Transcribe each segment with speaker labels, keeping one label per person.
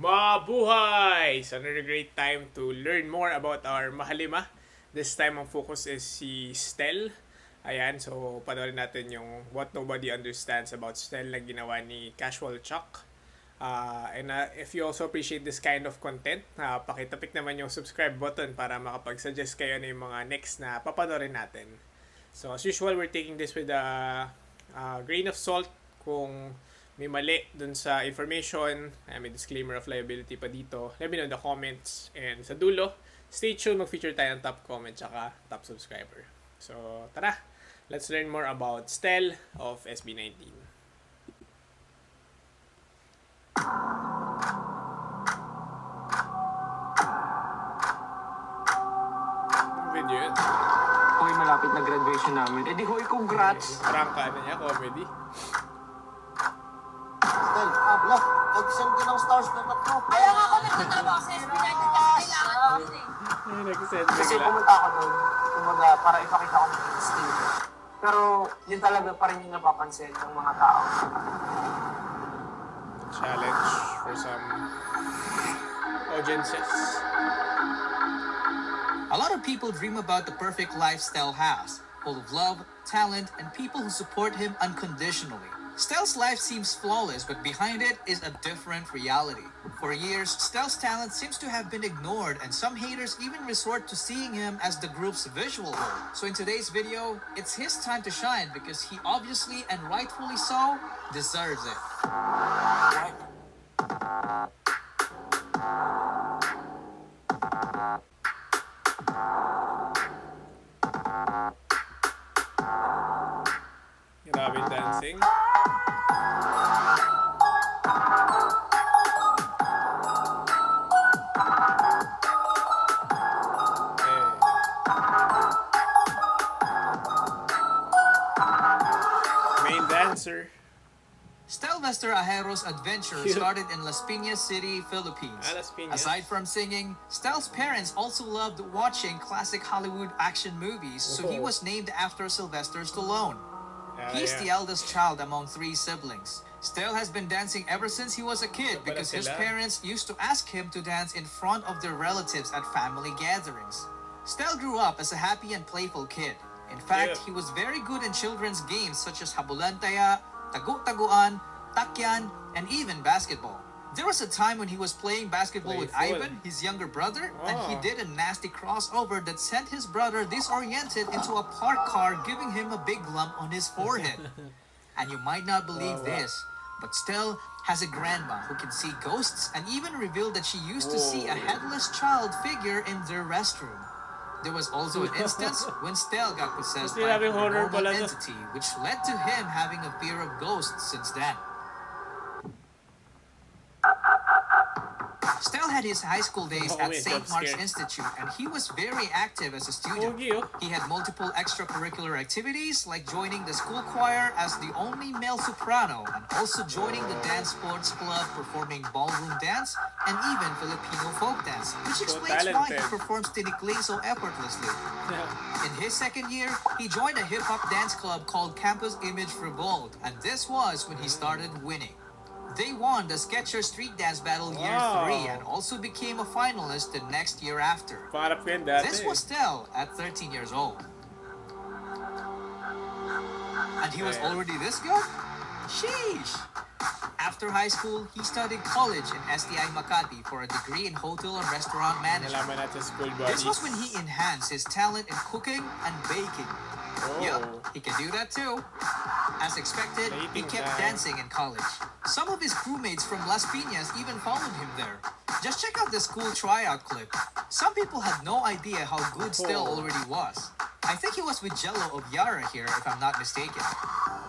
Speaker 1: Mabuhay! So another great time to learn more about our mahalima. This time ang focus is si Stell. Ayan, so panoorin natin yung What Nobody Understands About Stell na ginawa ni Casual Chuck. If you also appreciate this kind of content, pakitapik naman yung subscribe button para makapag-suggest kayo na yung mga next na papanoorin natin. So as usual, we're taking this with a grain of salt. Kung may mali dun sa information, may disclaimer of liability pa dito, let me know in the comments. And sa dulo, stay tuned, mag-feature tayo ng top comment tsaka top subscriber. So tara, let's learn more about Stell of SB19. Video yun.
Speaker 2: Hoy, malapit na graduation namin. Eh di hoy, congrats!
Speaker 1: Parang ka niya, comedy.
Speaker 3: Stell, abla, nag-send ka ng stars na tatlo.
Speaker 4: Kaya nga ako nagtatrabaho sa SB19 kasi kailangan ko din eh.
Speaker 1: Ay, nag-send
Speaker 2: Kasi
Speaker 1: bigla.
Speaker 2: pumunta ako doon, kumaga, para ipakita ko ng instinct. Pero yun talaga pa rin yung napapansin ng mga tao.
Speaker 1: Challenge for some audiences.
Speaker 5: A lot of people dream about the perfect lifestyle has, full of love, talent, and people who support him unconditionally. Stell's life seems flawless, but behind it is a different reality. For years, Stell's talent seems to have been ignored, and some haters even resort to seeing him as the group's visual goal. So in today's video, it's his time to shine because he obviously and rightfully so deserves it.
Speaker 1: Grabe dancing. Main dancer.
Speaker 5: Stelvester Ajero's adventure
Speaker 1: Cute.
Speaker 5: started in Las Piñas City, Philippines.
Speaker 1: Las Piñas.
Speaker 5: Aside from singing, Stel's parents also loved watching classic Hollywood action movies, so he
Speaker 1: Oh.
Speaker 5: was named after Sylvester Stallone. He's
Speaker 1: Yeah.
Speaker 5: the eldest child among 3 siblings. Stel has been dancing ever since he was a kid
Speaker 1: Pala
Speaker 5: because his
Speaker 1: sila.
Speaker 5: parents used to ask him to dance in front of their relatives at family gatherings. Stel grew up as a happy and playful kid. In fact,
Speaker 1: Cute.
Speaker 5: he was very good in children's games such as Habulantaya, Tagu-Taguan, Takyan, and even basketball. There was a time when he was playing basketball with
Speaker 1: Playful.
Speaker 5: Ivan, his younger brother, and he
Speaker 1: Oh.
Speaker 5: did a nasty crossover that sent his brother disoriented into a parked car, giving him a big lump on his forehead. And you might not believe
Speaker 1: Oh, wow.
Speaker 5: this, but Stell has a grandma who can see ghosts and even revealed that she used to see a
Speaker 1: Whoa.
Speaker 5: headless child figure in their restroom. There was also an instance when Stell got possessed
Speaker 1: Kasi
Speaker 5: by a
Speaker 1: having horror
Speaker 5: paranormal
Speaker 1: pala to.
Speaker 5: entity, which led to him having a fear of ghosts since then. Stell had his high school days
Speaker 1: Oh,
Speaker 5: at
Speaker 1: wait,
Speaker 5: St.
Speaker 1: jump
Speaker 5: Mark's
Speaker 1: scare.
Speaker 5: Institute, and he was very active as a student.
Speaker 1: Pogi, oh.
Speaker 5: He had multiple extracurricular activities, like joining the school choir as the only male soprano, and also joining the dance sports club, performing ballroom dance, and even Filipino folk dance, which
Speaker 1: So
Speaker 5: explains why he
Speaker 1: talented.
Speaker 5: performs tinikling so effortlessly. In his second year, he joined a hip-hop dance club called Campus Image Revolt, and this was when he started winning. They won the Sketcher Street Dance Battle Year
Speaker 1: Wow.
Speaker 5: 3 and also became a finalist the next year after.
Speaker 1: Pangarap ko yun dati.
Speaker 5: This was Stell at 13 years old. And he was
Speaker 1: Yeah.
Speaker 5: already this good? Sheesh! After high school, he studied college in STI Makati for a degree in hotel and restaurant management.
Speaker 1: Nalaman natin school buddies.
Speaker 5: This was when he enhanced his talent in cooking and baking.
Speaker 1: Oh.
Speaker 5: Yup, he can do that too. As expected, he
Speaker 1: Dating
Speaker 5: kept
Speaker 1: time.
Speaker 5: dancing in college. Some of his crewmates from Las Piñas even followed him there. Just check out this cool tryout clip. Some people had no idea how good Stell
Speaker 1: Oh.
Speaker 5: already was. I think he was with Jello of Yara here, if I'm not mistaken.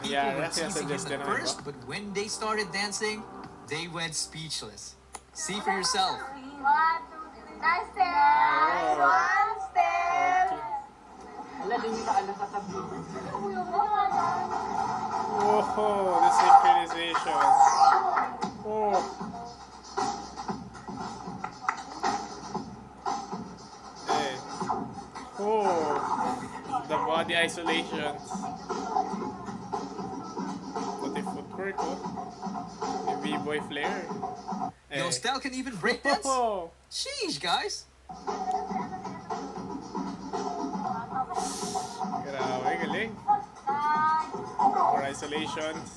Speaker 5: People
Speaker 1: Yeah,
Speaker 5: were
Speaker 1: that's
Speaker 5: teasing him
Speaker 1: suggested
Speaker 5: at
Speaker 1: naman
Speaker 5: first,
Speaker 1: ba?
Speaker 5: but when they started dancing, they went speechless. See for yourself.
Speaker 4: 1, 2, 3, nice step! One step!
Speaker 2: Wala, di nila alam sasabihin.
Speaker 1: Oh, the synchronization. Oh. Hey. Oh. The body isolation. Pati footwork, oh. May B-boy flair.
Speaker 5: Yo,
Speaker 1: Eh.
Speaker 5: Stell can even breakdance?
Speaker 1: Oh,
Speaker 5: Sheesh, guys.
Speaker 1: grabe, galing. More isolations.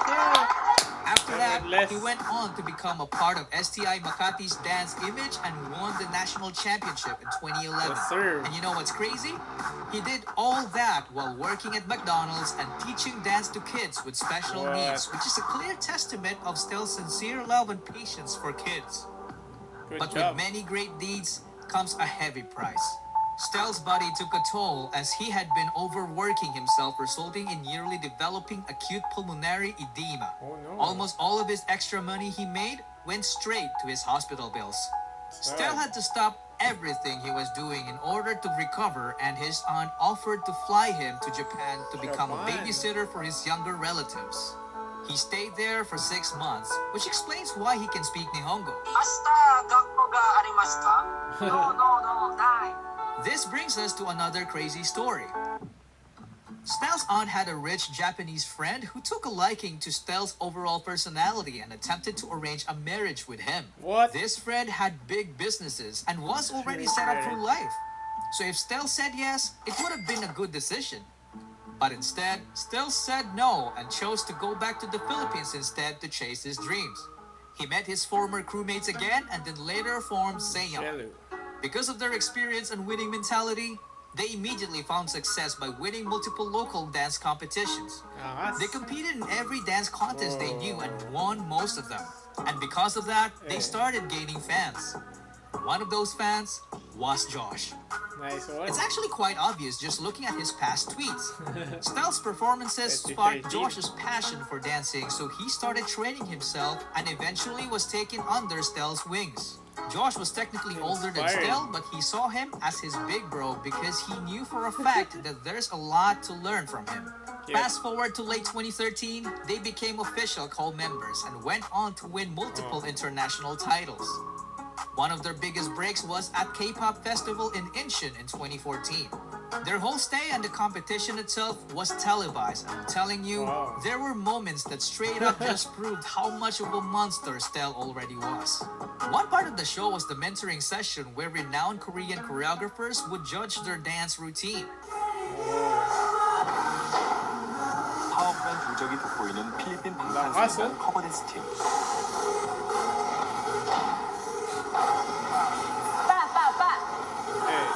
Speaker 5: After that,
Speaker 1: Effortless.
Speaker 5: he went on to become a part of STI Makati's dance image and won the national championship in 2011.
Speaker 1: Yes, sir.
Speaker 5: And you know what's crazy? He did all that while working at McDonald's and teaching dance to kids with special
Speaker 1: What?
Speaker 5: needs, which is a clear testament of Stell's sincere love and patience for kids.
Speaker 1: Good
Speaker 5: But
Speaker 1: job.
Speaker 5: with many great deeds comes a heavy price. Stell's body took a toll as he had been overworking himself, resulting in yearly developing acute pulmonary edema.
Speaker 1: Oh, no.
Speaker 5: Almost all of his extra money he made went straight to his hospital bills. Stell had to stop everything he was doing in order to recover, and his aunt offered to fly him to Japan to become a
Speaker 1: Japan.
Speaker 5: babysitter for his younger relatives. He stayed there for 6 months, which explains why he can speak Nihongo.
Speaker 2: 明日学校がありますか ?No, no, no, die.
Speaker 5: This brings us to another crazy story. Stell's aunt had a rich Japanese friend who took a liking to Stell's overall personality and attempted to arrange a marriage with him.
Speaker 1: What?
Speaker 5: This friend had big businesses and was already set up for life. So if Stell said yes, it would have been a good decision. But instead, Stell said no and chose to go back to the Philippines instead to chase his dreams. He met his former crewmates again and then later formed Seiya.
Speaker 1: Jello.
Speaker 5: Because of their experience and winning mentality, they immediately found success by winning multiple local dance competitions.
Speaker 1: Angas.
Speaker 5: They competed in every dance contest they knew and won most of them. And because of that, they started gaining fans. One of those fans was Josh.
Speaker 1: Nice one.
Speaker 5: It's actually quite obvious just looking at his past tweets. Stell's performances
Speaker 1: 2013.
Speaker 5: sparked Josh's passion for dancing, so he started training himself and eventually was taken under Stell's wings. Josh was technically older than
Speaker 1: Inspired.
Speaker 5: Stell, but he saw him as his big bro because he knew for a fact that there's a lot to learn from him.
Speaker 1: Yeah.
Speaker 5: Fast forward to late 2013, they became official co-members and went on to win multiple international titles. One of their biggest breaks was at K-pop festival in Incheon in 2014. Their whole stay and the competition itself was televised. I'm telling you,
Speaker 1: Wow.
Speaker 5: there were moments that straight up just proved how much of a monster Stell already was. One part of the show was the mentoring session where renowned Korean choreographers would judge their dance routine.
Speaker 6: 파워풀한 동작이 돋보이는 필리핀
Speaker 1: 나가서?
Speaker 6: 방탄소년단 커버댄스 팀.
Speaker 4: 빠빠빠.
Speaker 1: Eh.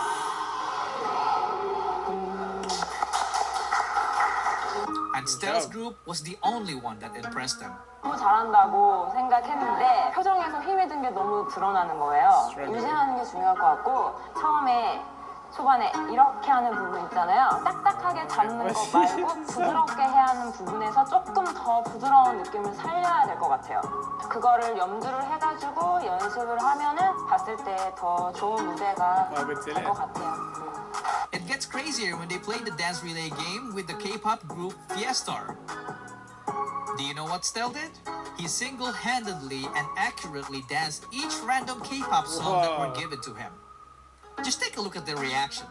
Speaker 5: And Stell's
Speaker 1: job.
Speaker 5: group was the only one that impressed them.
Speaker 4: 너무 잘한다고 생각했는데 표정에서 힘이 든 게 너무 드러나는 거예요.
Speaker 1: Struggle.
Speaker 4: 유지하는 게 중요할 것 같고 처음에 초반에 이렇게 하는 부분 있잖아요. 딱딱하게 잡는 거 말고 부드럽게 해야 하는 부분에서 조금 더 부드러운 느낌을 살려야 될 것 같아요. 그거를 염두를 해가지고 연습을 하면은 봤을 때 더 좋은 무대가 될 것 같아요.
Speaker 5: It gets crazier when they play the dance relay game with the K-pop group Fiestar. Do you know what Stell did? He single-handedly and accurately danced each random K-pop song that were
Speaker 1: Wow.
Speaker 5: given to him. Just take a look at their reaction.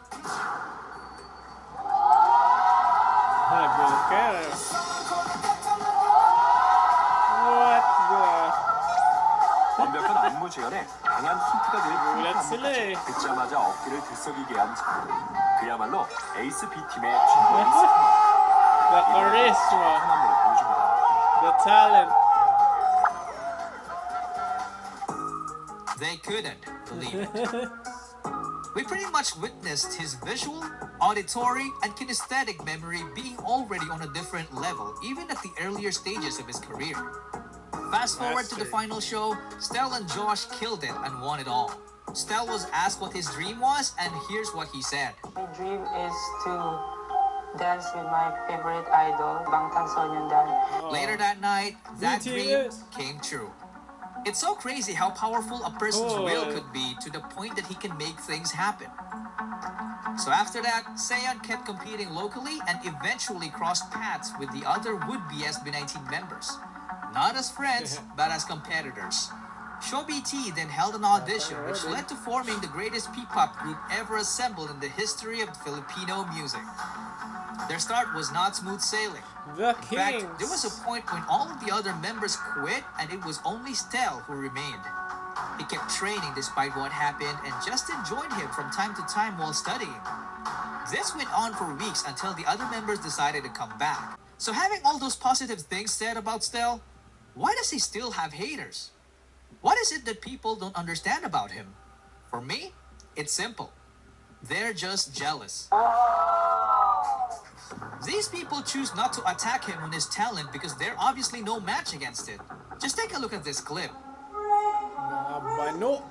Speaker 1: What the?
Speaker 6: 완벽한 안무 재현에 강한 힌트가 될
Speaker 1: 몰랐을래.
Speaker 6: 안무까지 듣자마자 어깨를 들썩이게 한 장. 그야말로 에이스 B팀의 최고 에이스
Speaker 1: The charisma,
Speaker 6: 한 안무를 보여줍니다.
Speaker 1: the talent.
Speaker 5: They couldn't believe it. We pretty much witnessed his visual, auditory, and kinesthetic memory being already on a different level, even at the earlier stages of his career. Fast forward to the
Speaker 1: Master.
Speaker 5: final show, Stell and Josh killed it and won it all. Stell was asked what his dream was, and here's what he said.
Speaker 7: My dream is to dance with my favorite idol, 방탄소년단.
Speaker 5: Later that night, that dream
Speaker 1: BTS.
Speaker 5: came true. It's so crazy how powerful a person's
Speaker 1: Cool.
Speaker 5: will could be to the point that he can make things happen. So after that, Seon kept competing locally and eventually crossed paths with the other would-be SB19 members. Not as friends, but as competitors. Show BT then held an audition which led to forming the greatest P-pop group ever assembled in the history of Filipino music. Their start was not smooth sailing.
Speaker 1: The
Speaker 5: In
Speaker 1: Kings.
Speaker 5: fact, there was a point when all of the other members quit and it was only Stell who remained. He kept training despite what happened, and Justin joined him from time to time while studying. This went on for weeks until the other members decided to come back. So having all those positive things said about Stell, why does he still have haters? What is it that people don't understand about him? For me, it's simple. They're just jealous. These people choose not to attack him on his talent because they're obviously no match against it. Just take a look at this clip.
Speaker 1: Mga bano.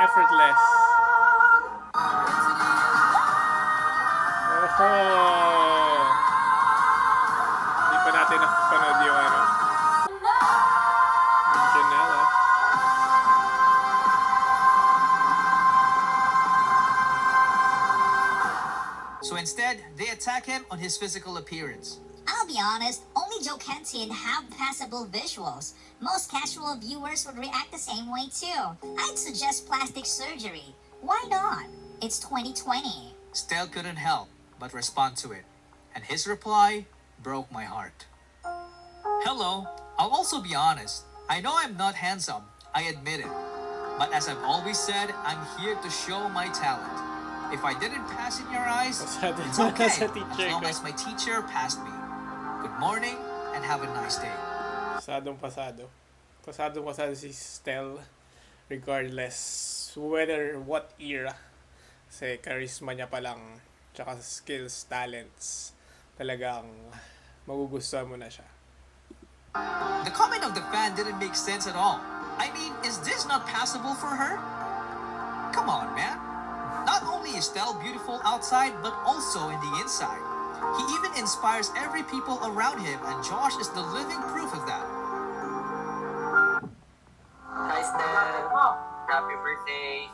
Speaker 1: Effortless. Oh. Hindi pa natin napapanood yung ano. Yung Janela.
Speaker 5: So instead, they attack him on his physical appearance.
Speaker 8: I'll be honest, only Joe Kenton have passable visuals. Most casual viewers would react the same way too. I'd suggest plastic surgery. Why not? It's 2020.
Speaker 5: Stell couldn't help but respond to it, and his reply broke my heart. Hello, I'll also be honest. I know I'm not handsome, I admit it. But as I've always said, I'm here to show my talent. If I didn't pass in your eyes,
Speaker 1: Pasado
Speaker 5: it's
Speaker 1: na
Speaker 5: okay,
Speaker 1: sa
Speaker 5: as
Speaker 1: teacher
Speaker 5: long
Speaker 1: ko.
Speaker 5: as my teacher passed me. Good morning, and have a nice day.
Speaker 1: Pasadong pasado. Pasadong pasado si Stell. Regardless whether what era. Kasi charisma niya palang, tsaka skills, talents, talagang magugustuhan mo na siya.
Speaker 5: The comment of the fan didn't make sense at all. I mean, is this not passable for her? Come on, man. Not only is Stell beautiful outside, but also in the inside. He even inspires every people around him, and Josh is the living proof of that.
Speaker 2: Hi, Stell. Happy birthday.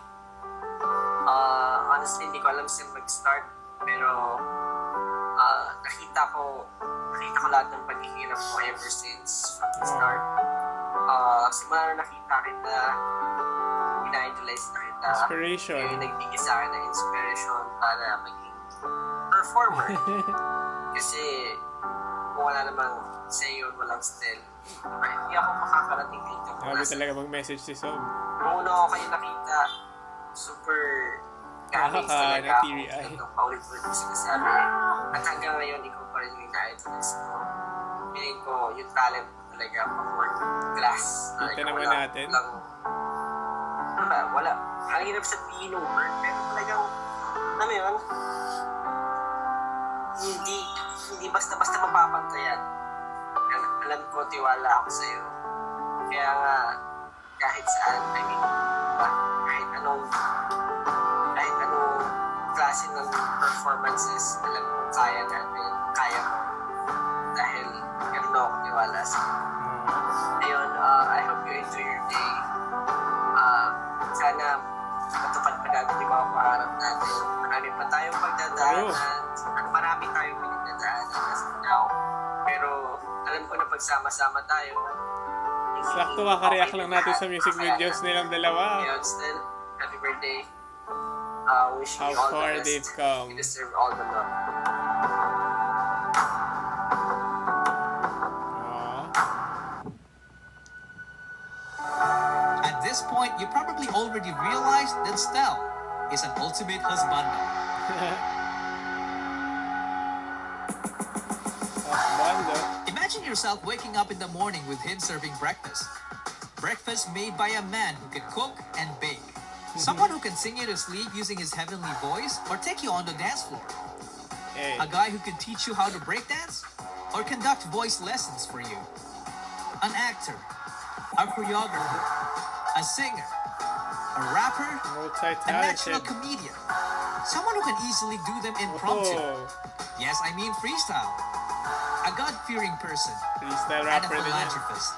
Speaker 2: Honestly, hindi ko alam saan mag-start. Pero, nakita ko lahat ng paghihirap mo ever since from the start. Simula na nakita kita, ina-idolize na kita.
Speaker 1: Inspiration.
Speaker 2: Kaya yung nagbigay sa akin ng inspiration para maging performer. Kasi, kung wala namang sa'yo, walang Stell, hindi ako makakarating dito.
Speaker 1: Grabe talaga mag-message si Sob.
Speaker 2: Nung una ko kayo nakita, super gamis talaga ako.
Speaker 1: na-teary-eye.
Speaker 2: Ito, paulit-ulit ko sinasabi. At hanggang ngayon, ikaw pa rin yung ina-idolize ko. Feeling ko, yung talent mo talaga, pag-work class.
Speaker 1: Kita naman natin.
Speaker 2: Wala. Ang hirap sabihin ng word, pero talagang, alam mo yun, hindi basta-basta mapapantayan. Alam ko, tiwala ako sa'yo. Kaya nga, kahit saan, I mean, kahit anong klase ng performances, alam ko, kaya natin, kaya mo. Dahil, ganun ako tiwala sa'yo. Ayun, I hope you enjoy your day. Sana matupad pa natin yung mga pangarap natin. Marami pa tayong pagdadaanan. Marami tayong pinagdadaanan as of now. Pero alam ko na pagsama-sama tayo.
Speaker 1: Sakto kaka-react lang natin sa music videos nilang dalawa.
Speaker 2: Ayun, Stell, happy birthday. Wishing
Speaker 1: How
Speaker 2: you all
Speaker 1: far
Speaker 2: the best.
Speaker 1: they've come.
Speaker 2: You deserve all the love.
Speaker 1: Aww.
Speaker 5: At this point, you probably already realized that Stell is an ultimate husband.
Speaker 1: Bando.
Speaker 5: Imagine yourself waking up in the morning with him serving breakfast. Breakfast made by a man who can cook and bake. Someone who can sing you to sleep using his heavenly voice or take you on the dance floor.
Speaker 1: Hey.
Speaker 5: A guy who can teach you how to break dance or conduct voice lessons for you. An actor, a choreographer, a singer, a rapper, a natural
Speaker 1: Multi-talented.
Speaker 5: comedian. Someone who can easily do them impromptu.
Speaker 1: Oh,
Speaker 5: Yes, I mean freestyle. A God-fearing person
Speaker 1: freestyle
Speaker 5: and a
Speaker 1: rapper din yan.
Speaker 5: philanthropist.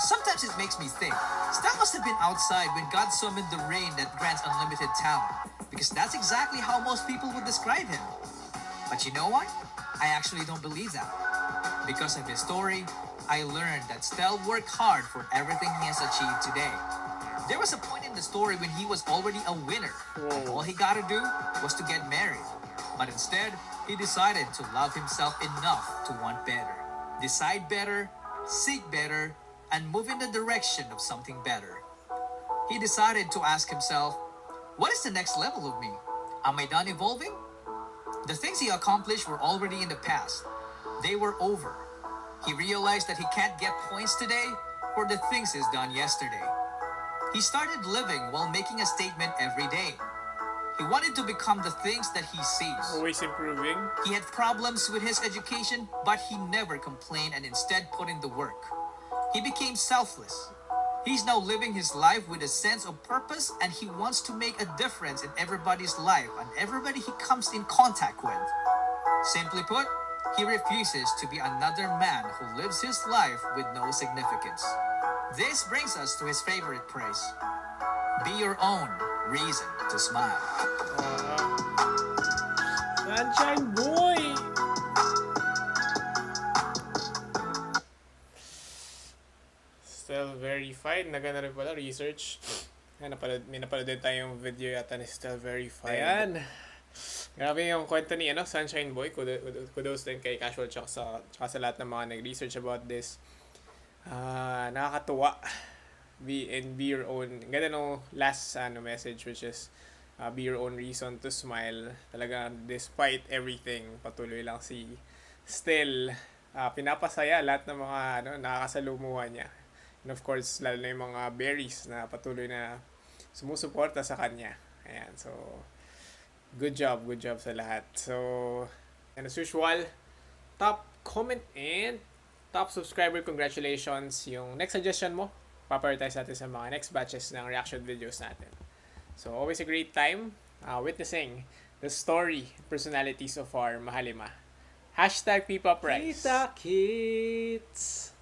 Speaker 5: Sometimes it makes me think, Stell must have been outside when God summoned the rain that grants unlimited talent, because that's exactly how most people would describe him. But you know what? I actually don't believe that. Because of his story, I learned that Stell worked hard for everything he has achieved today. There was a point in the story when he was already a winner. And all he gotta do was to get married. But instead, he decided to love himself enough to want better, decide better, seek better, and move in the direction of something better. He decided to ask himself, what is the next level of me? Am I done evolving? The things he accomplished were already in the past. They were over. He realized that he can't get points today for the things he's done yesterday. He started living while making a statement every day. He wanted to become the things that he sees.
Speaker 1: Always improving.
Speaker 5: He had problems with his education, but he never complained and instead put in the work. He became selfless. He's now living his life with a sense of purpose, and he wants to make a difference in everybody's life and everybody he comes in contact with. Simply put, he refuses to be another man who lives his life with no significance. This brings us to his favorite praise. Be your own reason to smile.
Speaker 1: Sunshine Boy! Still verified. Nagana rin pala, research. May napanood din tayong video yata ni Still Verified. Ayan. Grabe yung kwento ni Sunshine Boy. Kudos din kay Casual tsaka sa lahat ng mga nag-research about this. Nakakatuwa. Be your own. Ganda no last message, which is be your own reason to smile. Talaga, despite everything, patuloy lang si Still. Pinapasaya lahat ng mga nakakasalumuha niya. And of course, lalo na yung mga berries na patuloy na sumusuporta sa kanya. Ayan, so good job sa lahat. So, and as usual, top comment and top subscriber, congratulations. Yung next suggestion mo, paprioritize natin sa mga next batches ng reaction videos natin. So, always a great time witnessing the story, personalities of our Mahalima. #PPopRice.
Speaker 9: Kita Kits!